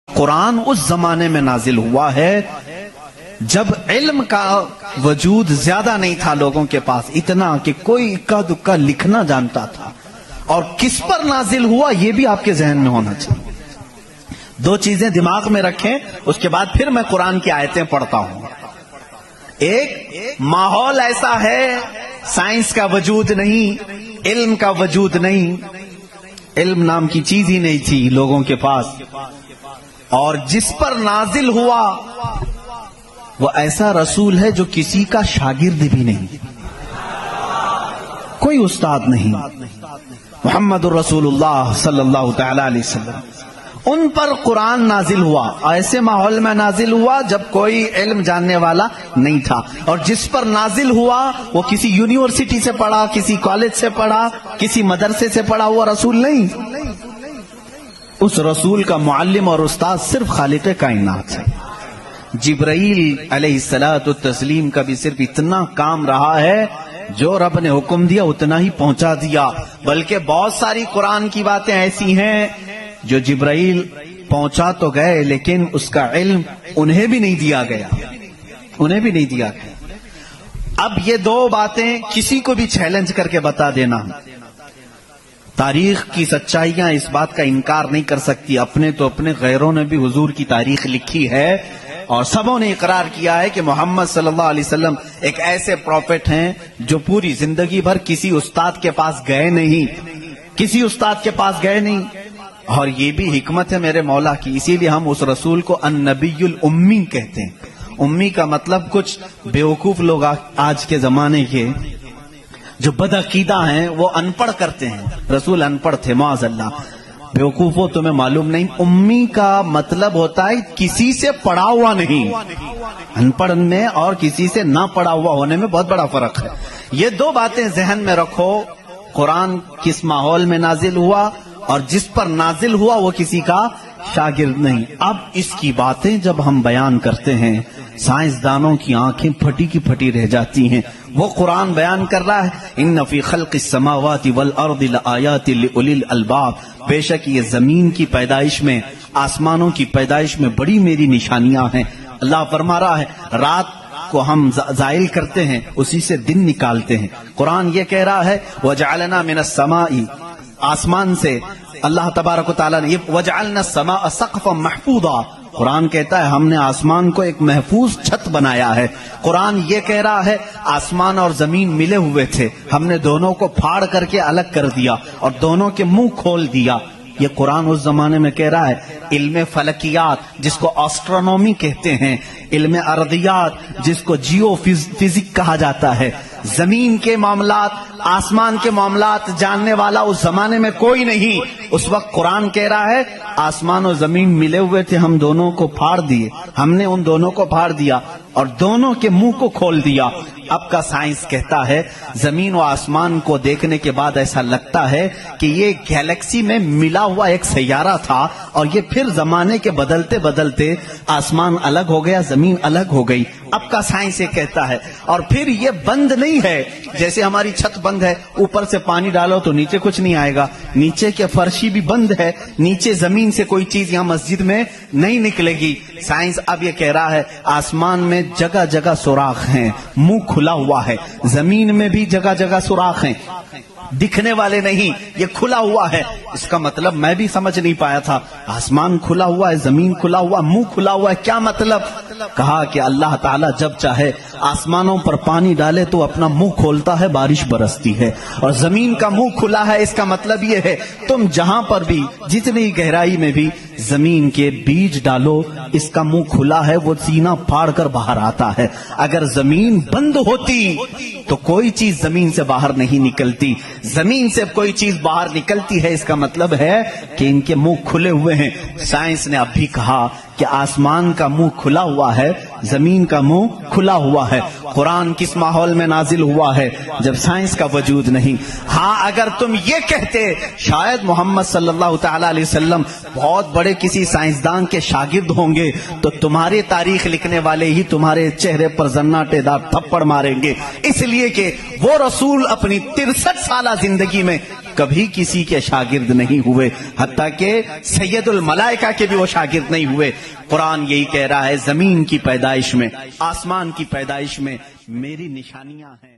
قرآن اس زمانے میں نازل ہوا ہے جب علم کا وجود زیادہ نہیں تھا لوگوں کے پاس، اتنا کہ کوئی اکا دکا لکھنا جانتا تھا. اور کس پر نازل ہوا یہ بھی آپ کے ذہن میں ہونا چاہیے. دو چیزیں دماغ میں رکھیں، اس کے بعد پھر میں قرآن کی آیتیں پڑھتا ہوں. ایک ماحول ایسا ہے، سائنس کا وجود نہیں، علم کا وجود نہیں، علم نام کی چیز ہی نہیں تھی لوگوں کے پاس. اور جس پر نازل ہوا وہ ایسا رسول ہے جو کسی کا شاگرد بھی نہیں، کوئی استاد نہیں. محمد الرسول اللہ صلی اللہ تعالی علیہ وسلم، ان پر قرآن نازل ہوا. ایسے ماحول میں نازل ہوا جب کوئی علم جاننے والا نہیں تھا. اور جس پر نازل ہوا وہ کسی یونیورسٹی سے پڑھا، کسی کالج سے پڑھا، کسی مدرسے سے پڑھا ہوا رسول نہیں. اس رسول کا معلم اور استاد صرف خالق کائنات ہے. جبرائیل علیہ الصلوۃ والتسلیم کا بھی صرف اتنا کام رہا ہے، جو رب نے حکم دیا اتنا ہی پہنچا دیا. بلکہ بہت ساری قرآن کی باتیں ایسی ہیں جو جبرائیل پہنچا تو گئے لیکن اس کا علم انہیں بھی نہیں دیا گیا، انہیں بھی نہیں دیا گیا. اب یہ دو باتیں کسی کو بھی چیلنج کر کے بتا دینا، تاریخ کی سچائیاں اس بات کا انکار نہیں کر سکتی. اپنے تو اپنے، غیروں نے بھی حضور کی تاریخ لکھی ہے اور سبوں نے اقرار کیا ہے کہ محمد صلی اللہ علیہ وسلم ایک ایسے پروفٹ ہیں جو پوری زندگی بھر کسی استاد کے پاس گئے نہیں، کسی استاد کے پاس گئے نہیں. اور یہ بھی حکمت ہے میرے مولا کی، اسی لیے ہم اس رسول کو النبی الامی کہتے ہیں. امی کا مطلب کچھ بیوقوف لوگ آج کے زمانے کے جو بدعقیدہ ہیں وہ ان پڑھ کرتے ہیں. رسول ان پڑھ تھے، معاذ اللہ. بیوقوفوں تمہیں معلوم نہیں، امی کا مطلب ہوتا ہے کسی سے پڑھا ہوا نہیں. ان پڑھ میں اور کسی سے نہ پڑھا ہوا ہونے میں بہت بڑا فرق ہے. یہ دو باتیں ذہن میں رکھو. قرآن کس ماحول میں نازل ہوا اور جس پر نازل ہوا وہ کسی کا شاگرد نہیں. اب اس کی باتیں جب ہم بیان کرتے ہیں سائنسدانوں کی آنکھیں پھٹی کی پھٹی رہ جاتی ہیں. وہ قرآن بیان کر رہا ہے ان فی خلق السماوات والارض لآیات لأولی الالباب، بے شک یہ زمین کی پیدائش میں، آسمانوں کی پیدائش میں بڑی میری نشانیاں ہیں. اللہ فرما رہا ہے رات کو ہم زائل کرتے ہیں، اسی سے دن نکالتے ہیں. قرآن یہ کہہ رہا ہے وجعلنا من السماء، آسمان سے اللہ تبارک و تعالیٰ نے یہ وجعلنا السماء سقفا محفوظا، قرآن کہتا ہے ہم نے آسمان کو ایک محفوظ چھت بنایا ہے. قرآن یہ کہہ رہا ہے آسمان اور زمین ملے ہوئے تھے، ہم نے دونوں کو پھاڑ کر کے الگ کر دیا اور دونوں کے منہ کھول دیا. یہ قرآن اس زمانے میں کہہ رہا ہے. علم فلکیات جس کو آسٹرونومی کہتے ہیں، علم ارضیات جس کو جیو فزک کہا جاتا ہے، زمین کے معاملات، آسمان کے معاملات جاننے والا اس زمانے میں کوئی نہیں. اس وقت قرآن کہہ رہا ہے آسمان و زمین ملے ہوئے تھے، ہم دونوں کو پھاڑ دیے، ہم نے ان دونوں کو پھاڑ دیا اور دونوں کے منہ کو کھول دیا. اب کا سائنس کہتا ہے زمین و آسمان کو دیکھنے کے بعد ایسا لگتا ہے کہ یہ گیلیکسی میں ملا ہوا ایک سیارہ تھا اور یہ پھر زمانے کے بدلتے بدلتے آسمان الگ ہو گیا، زمین الگ ہو گئی. اب کا سائنس یہ کہتا ہے. اور پھر یہ بند نہیں ہے جیسے ہماری چھت بند ہے، اوپر سے پانی ڈالو تو نیچے کچھ نہیں آئے گا، نیچے کے فرشی بھی بند ہے، نیچے زمین سے کوئی چیز یہاں مسجد میں نہیں نکلے گی. سائنس اب یہ کہہ رہا ہے آسمان میں جگہ جگہ سوراخ ہیں، منہ کھلا ہوا ہے، زمین میں بھی جگہ جگہ سوراخ ہیں، دکھنے والے نہیں، یہ کھلا ہوا ہے. اس کا مطلب میں بھی سمجھ نہیں پایا تھا، آسمان کھلا ہوا ہے، زمین کھلا ہوا، منہ کھلا ہوا ہے، کیا مطلب؟ کہا کہ اللہ تعالیٰ جب چاہے آسمانوں پر پانی ڈالے تو اپنا منہ کھولتا ہے، بارش برستی ہے. اور زمین کا منہ کھلا ہے، اس کا مطلب یہ ہے تم جہاں پر بھی جتنی گہرائی میں بھی زمین کے بیج ڈالو، اس کا منہ کھلا ہے، وہ سینہ پھاڑ کر باہر آتا ہے. اگر زمین بند ہوتی تو کوئی چیز زمین سے باہر نہیں نکلتی، زمین سے کوئی چیز باہر نکلتی ہے، اس کا مطلب ہے کہ ان کے منہ کھلے ہوئے ہیں. سائنس نے اب بھی کہا کہ آسمان کا منہ کھلا ہوا ہے، زمین کا منہ کھلا ہوا ہے. قرآن کس ماحول میں نازل ہوا ہے جب سائنس کا وجود نہیں. ہاں اگر تم یہ کہتے شاید محمد صلی اللہ تعالی علیہ وسلم بہت بڑے کسی سائنسدان کے شاگرد ہوں گے تو تمہارے تاریخ لکھنے والے ہی تمہارے چہرے پر زناٹے دار تھپڑ ماریں گے، اس لیے کہ وہ رسول اپنی 63 سالہ زندگی میں کبھی کسی کے شاگرد نہیں ہوئے، حتیٰ کہ سید الملائکہ کے بھی وہ شاگرد نہیں ہوئے۔ قرآن یہی کہہ رہا ہے، زمین کی پیدائش میں، آسمان کی پیدائش میں میری نشانیاں ہیں۔